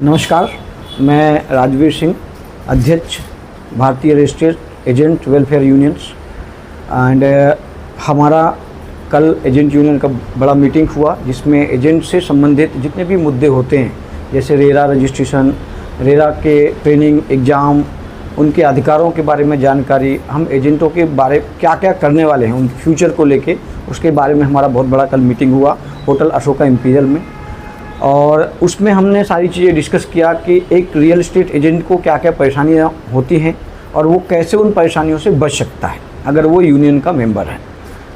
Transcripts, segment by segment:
नमस्कार, मैं राजवीर सिंह, अध्यक्ष भारतीय registered agent welfare unions and हमारा कल एजेंट यूनियन का बड़ा मीटिंग हुआ जिसमें एजेंट से संबंधित जितने भी मुद्दे होते हैं जैसे रेरा रजिस्ट्रेशन, रेरा के ट्रेनिंग एग्ज़ाम, उनके अधिकारों के बारे में जानकारी, हम एजेंटों के बारे क्या क्या करने वाले हैं उन फ्यूचर को लेके, उसके बारे में हमारा बहुत बड़ा कल मीटिंग हुआ होटल अशोका इम्पीरियल में। और उसमें हमने सारी चीज़ें डिस्कस किया कि एक रियल एस्टेट एजेंट को क्या क्या परेशानियां होती हैं और वो कैसे उन परेशानियों से बच सकता है अगर वो यूनियन का मेंबर है।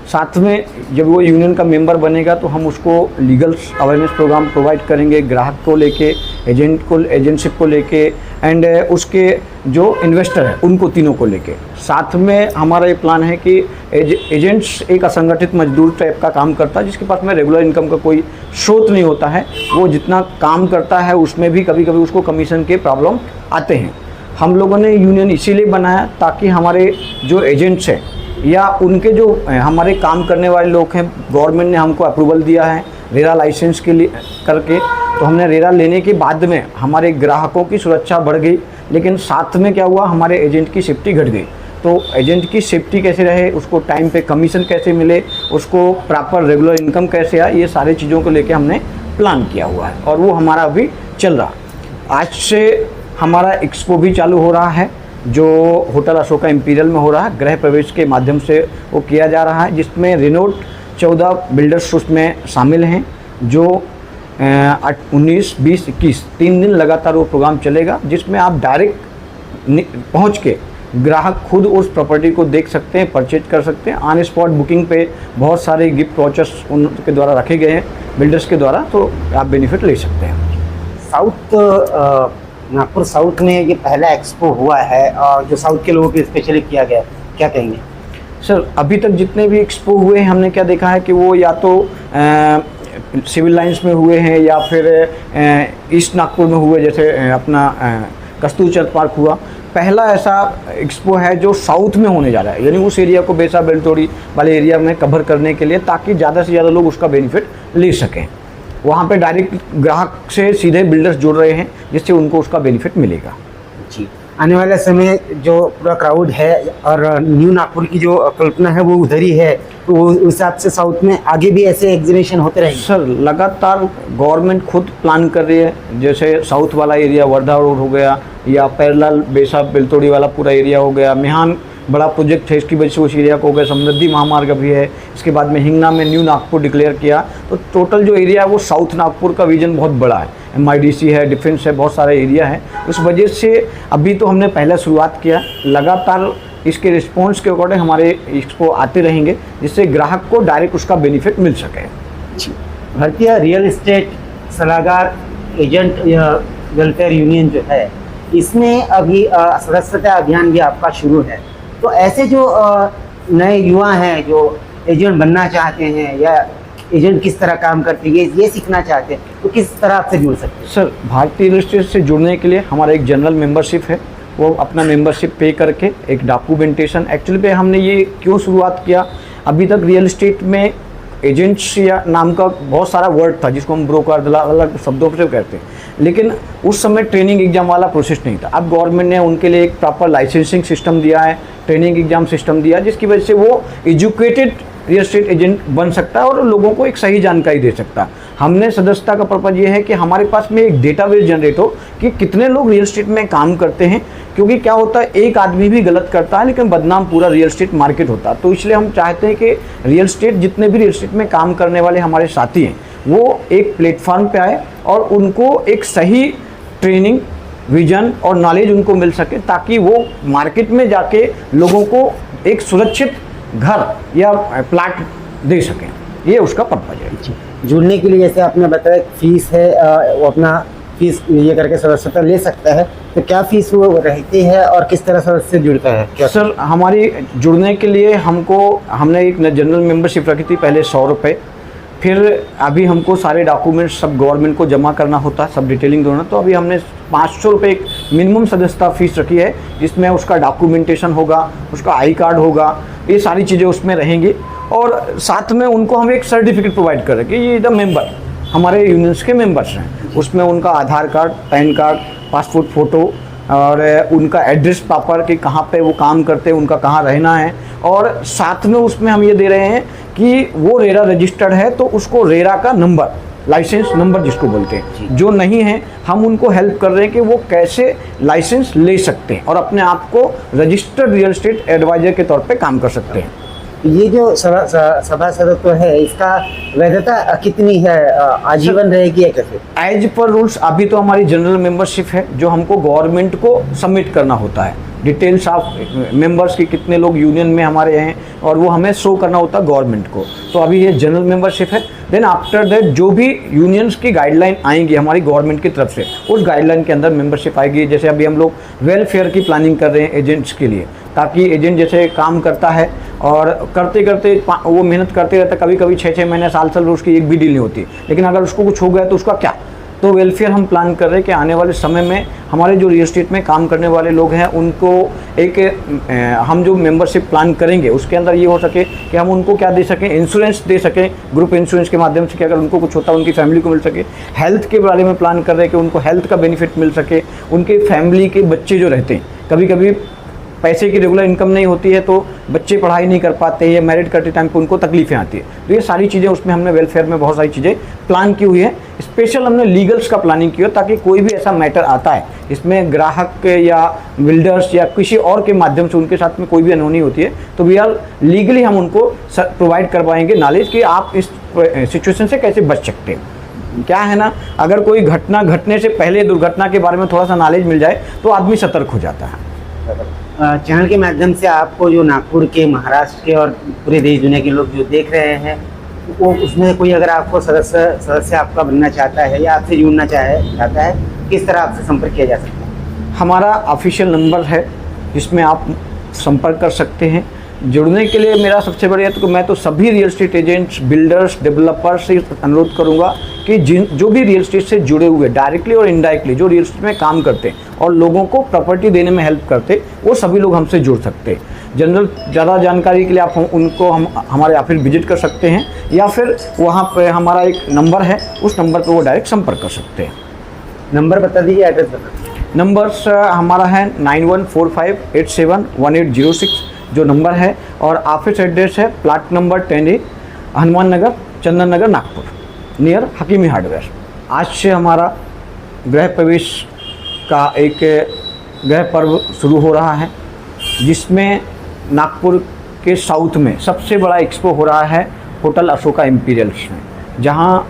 साथ में जब वो यूनियन का मेंबर बनेगा तो हम उसको लीगल अवेयरनेस प्रोग्राम प्रोवाइड करेंगे, ग्राहक को लेके, एजेंट को, एजेंटशिप को लेके एंड उसके जो इन्वेस्टर है उनको तीनों को लेके। साथ में हमारा ये प्लान है कि एजेंट्स एक असंगठित मजदूर टाइप का काम करता है जिसके पास में रेगुलर इनकम का कोई स्रोत नहीं होता है, वो जितना काम करता है उसमें भी कभी कभी उसको कमीशन के प्रॉब्लम आते हैं। हम लोगों ने यूनियन इसीलिए बनाया ताकि हमारे जो एजेंट्स हैं या उनके जो हमारे काम करने वाले लोग हैं, गवर्नमेंट ने हमको अप्रूवल दिया है रेरा लाइसेंस के लिए करके, तो हमने रेरा लेने के बाद में हमारे ग्राहकों की सुरक्षा बढ़ गई, लेकिन साथ में क्या हुआ, हमारे एजेंट की सेफ्टी घट गई। तो एजेंट की सेफ्टी कैसे रहे, उसको टाइम पे कमीशन कैसे मिले, उसको प्रॉपर रेगुलर इनकम कैसे आए, ये सारी चीज़ों को लेके हमने प्लान किया हुआ है और वो हमारा अभी चल रहा। आज से हमारा एक्सपो भी चालू हो रहा है जो होटल अशोका इम्पीरियल में हो रहा है, गृह प्रवेश के माध्यम से वो किया जा रहा है, जिसमें रिनोट 14 बिल्डर्स उसमें शामिल हैं जो 19, 20, 21 3 दिन लगातार वो प्रोग्राम चलेगा, जिसमें आप डायरेक्ट पहुंच के ग्राहक खुद उस प्रॉपर्टी को देख सकते हैं, परचेज कर सकते हैं। ऑन स्पॉट बुकिंग पे बहुत सारे गिफ्ट वाउचर्स उनके द्वारा रखे गए हैं बिल्डर्स के द्वारा, तो आप बेनिफिट ले सकते हैं। नागपुर साउथ में ये पहला एक्सपो हुआ है और जो साउथ के लोगों के स्पेशली किया गया है, क्या कहेंगे सर? अभी तक जितने भी एक्सपो हुए हैं हमने क्या देखा है कि वो या तो सिविल लाइंस में हुए हैं या फिर ईस्ट नागपुर में हुए, जैसे अपना कस्तूरचंद पार्क हुआ। पहला ऐसा एक्सपो है जो साउथ में होने जा रहा है, यानी उस एरिया को बेसा बेलतोड़ी वाले एरिया में कवर करने के लिए, ताकि ज़्यादा से ज़्यादा लोग उसका बेनिफिट ले सकें। वहाँ पे डायरेक्ट ग्राहक से सीधे बिल्डर्स जुड़ रहे हैं जिससे उनको उसका बेनिफिट मिलेगा। जी, आने वाले समय जो पूरा क्राउड है और न्यू नागपुर की जो कल्पना है वो उधर ही है, तो उस हिसाब से साउथ में आगे भी ऐसे एग्जीबिशन होते रहेंगे? सर, लगातार गवर्नमेंट खुद प्लान कर रही है, जैसे साउथ वाला एरिया वर्धा रोड हो गया या पैरेलल बेसा बेलतोड़ी वाला पूरा एरिया हो गया, मिहान बड़ा प्रोजेक्ट है, इसकी वजह से उस एरिया को हो गया, समृद्धि महामार्ग भी है, इसके बाद में हिंगना में न्यू नागपुर डिक्लेयर किया। तो टोटल जो एरिया है वो साउथ नागपुर का विजन बहुत बड़ा है, MIDC है, डिफेंस है, बहुत सारे एरिया है। उस वजह से अभी तो हमने पहले शुरुआत किया, लगातार इसके रिस्पॉन्स के अकॉर्डिंग हमारे इसको आते रहेंगे जिससे ग्राहक को डायरेक्ट उसका बेनिफिट मिल सके। भारतीय रियल एस्टेट सलाहकार एजेंट वेलफेयर यूनियन जो है, इसमें अभी सदस्यता अभियान भी आपका शुरू है, तो ऐसे जो नए युवा हैं जो एजेंट बनना चाहते हैं या एजेंट किस तरह काम करते हैं ये सीखना चाहते हैं, तो किस तरह आपसे जुड़ सकते हैं? सर, भारतीय रियल एस्टेट से जुड़ने के लिए हमारा एक जनरल मेंबरशिप है, वो अपना मेंबरशिप पे करके एक डॉक्यूमेंटेशन, एक्चुअली पे हमने ये क्यों शुरुआत किया, अभी तक रियल एस्टेट में एजेंट्स या नाम का बहुत सारा वर्ड था जिसको हम ब्रोकर दलाल अलग शब्दों से कहते हैं, लेकिन उस समय ट्रेनिंग एग्जाम वाला प्रोसेस नहीं था। अब गवर्नमेंट ने उनके लिए एक प्रॉपर लाइसेंसिंग सिस्टम दिया है, ट्रेनिंग एग्जाम सिस्टम दिया, जिसकी वजह से वो एजुकेटेड रियल एस्टेट एजेंट बन सकता है और लोगों को एक सही जानकारी दे सकता है। हमने सदस्यता का पर्पज़ ये है कि हमारे पास में एक डेटाबेस जनरेट हो कि कितने लोग रियल एस्टेट में काम करते हैं, क्योंकि क्या होता है एक आदमी भी गलत करता है लेकिन बदनाम पूरा रियल एस्टेट मार्केट होता है। तो इसलिए हम चाहते हैं कि रियल एस्टेट जितने भी रियल एस्टेट में काम करने वाले हमारे साथी हैं वो एक प्लेटफॉर्म पे आए और उनको एक सही ट्रेनिंग, विजन और नॉलेज उनको मिल सके, ताकि वो मार्केट में जाके लोगों को एक सुरक्षित घर या प्लाट दे सकें। ये उसका पर्पज़ है। जुड़ने के लिए जैसे आपने बताया फीस है, वो अपना फीस ये करके सदस्यता ले सकता है, तो क्या फीस वो रहती है और किस तरह सदस्य जुड़ता है? क्या सर, हमारी जुड़ने के लिए हमने एक जनरल मेंबरशिप रखी थी पहले 100 रुपये, फिर अभी हमको सारे डॉक्यूमेंट्स सब गवर्नमेंट को जमा करना होता है, सब डिटेलिंग देना, तो अभी हमने 500 रुपये एक मिनिमम सदस्यता फीस रखी है, जिसमें उसका डॉक्यूमेंटेशन होगा, उसका आई कार्ड होगा, ये सारी चीज़ें उसमें रहेंगी और साथ में उनको हम एक सर्टिफिकेट प्रोवाइड करें कि ये द मेंबर हमारे यूनियंस के मेंबर्स हैं। उसमें उनका Aadhaar card, PAN card, passport photo और उनका एड्रेस प्रॉपर कि कहाँ पे वो काम करते हैं, उनका कहाँ रहना है, और साथ में उसमें हम ये दे रहे हैं कि वो रेरा रजिस्टर्ड है तो उसको रेरा का नंबर, लाइसेंस नंबर जिसको बोलते हैं, जो नहीं है हम उनको हेल्प कर रहे हैं कि वो कैसे लाइसेंस ले सकते हैं और अपने आप को रजिस्टर्ड रियल एस्टेट एडवाइजर के तौर पे काम कर सकते हैं। ये जो सभासदत्व तो है, इसका वैधता कितनी है? आजीवन रहेगी या कैसे? एज पर रूल्स अभी तो हमारी जनरल मेंबरशिप है जो हमको गवर्नमेंट को सबमिट करना होता है, डिटेल्स ऑफ मेंबर्स की कितने लोग यूनियन में हमारे हैं और वो हमें शो करना होता है गवर्नमेंट को। तो अभी ये जनरल मेंबरशिप है। देन आफ्टर दैट जो भी यूनियंस की गाइडलाइन आएंगी हमारी गवर्नमेंट की तरफ से, उस गाइडलाइन के अंदर मेंबरशिप आएगी। जैसे अभी हम लोग वेलफेयर की प्लानिंग कर रहे हैं एजेंट्स के लिए, ताकि एजेंट जैसे काम करता है और करते करते वो मेहनत करते रहता है, कभी कभी 6-6 महीने साल उसकी एक भी डील नहीं होती, लेकिन अगर उसको कुछ हो गया तो उसका क्या। तो वेलफेयर हम प्लान कर रहे हैं कि आने वाले समय में हमारे जो रियल एस्टेट में काम करने वाले लोग हैं उनको एक हम जो मेंबरशिप प्लान करेंगे उसके अंदर ये हो सके कि हम उनको क्या दे सकें, इंश्योरेंस दे सकें, ग्रुप इंश्योरेंस के माध्यम से कि अगर उनको कुछ होता है उनकी फैमिली को मिल सके। हेल्थ के बारे में प्लान कर रहे हैं कि उनको हेल्थ का बेनिफिट मिल सके। उनके फैमिली के बच्चे जो रहते हैं, कभी कभी पैसे की रेगुलर इनकम नहीं होती है तो बच्चे पढ़ाई नहीं कर पाते या मैरिड करते टाइम पे उनको तकलीफें आती है, तो ये सारी चीज़ें उसमें हमने वेलफेयर में बहुत सारी चीज़ें प्लान की हुई है। स्पेशल हमने लीगल्स का प्लानिंग किया ताकि कोई भी ऐसा मैटर आता है इसमें ग्राहक या बिल्डर्स या किसी और के माध्यम से उनके साथ में कोई भी अनहोनी होती है तो वी आर लीगली हम उनको प्रोवाइड कर पाएंगे नॉलेज कि आप इस सिचुएशन से कैसे बच सकते हैं। क्या है ना, अगर कोई घटना घटने से पहले दुर्घटना के बारे में थोड़ा सा नॉलेज मिल जाए तो आदमी सतर्क हो जाता है। चैनल के माध्यम से आपको जो नागपुर के, महाराष्ट्र के और पूरे देश दुनिया के लोग जो देख रहे हैं, वो उसमें कोई अगर आपको सदस्य आपका बनना चाहता है या आपसे जुड़ना चाहता है, किस तरह आपसे संपर्क किया जा सकता है? हमारा ऑफिशियल नंबर है जिसमें आप संपर्क कर सकते हैं। जुड़ने के लिए मेरा सबसे बढ़िया तो मैं तो सभी real estate agents, builders, developers से अनुरोध करूंगा कि जो भी रियल एस्टेट से जुड़े हुए डायरेक्टली और इनडायरेक्टली जो रियल एस्टेट में काम करते हैं और लोगों को प्रॉपर्टी देने में हेल्प करते, वो सभी लोग हमसे जुड़ सकते हैं। जनरल ज़्यादा जानकारी के लिए आप उनको हमारे ऑफिस विजिट कर सकते हैं या फिर वहाँ पर हमारा एक नंबर है, उस नंबर पर वो डायरेक्ट संपर्क कर सकते हैं। नंबर बता दीजिए, एड्रेस बता दीजिए। नंबर्स हमारा है 9145871806 जो नंबर है, और ऑफिस एड्रेस है plot number 10A, Hanuman Nagar, Chandan Nagar, Nagpur, near Hakimi hardware. आज से हमारा गृह प्रवेश का एक गृह पर्व शुरू हो रहा है जिसमें नागपुर के साउथ में सबसे बड़ा एक्सपो हो रहा है होटल अशोका इम्पीरियल्स में, जहां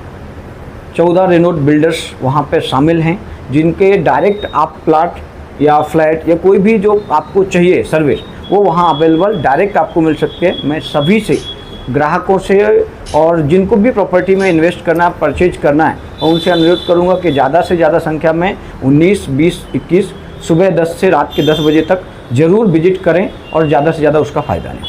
14 रेनोट बिल्डर्स वहां पे शामिल हैं जिनके डायरेक्ट आप प्लाट या फ्लैट या कोई भी जो आपको चाहिए सर्विस वो वहाँ अवेलेबल डायरेक्ट आपको मिल सकते हैं। मैं सभी से, ग्राहकों से और जिनको भी प्रॉपर्टी में इन्वेस्ट करना है, परचेज करना है, और उनसे अनुरोध करूँगा कि ज़्यादा से ज़्यादा संख्या में 19, 20, 21 सुबह 10 से रात के 10 बजे तक ज़रूर विजिट करें और ज़्यादा से ज़्यादा उसका फ़ायदा लें।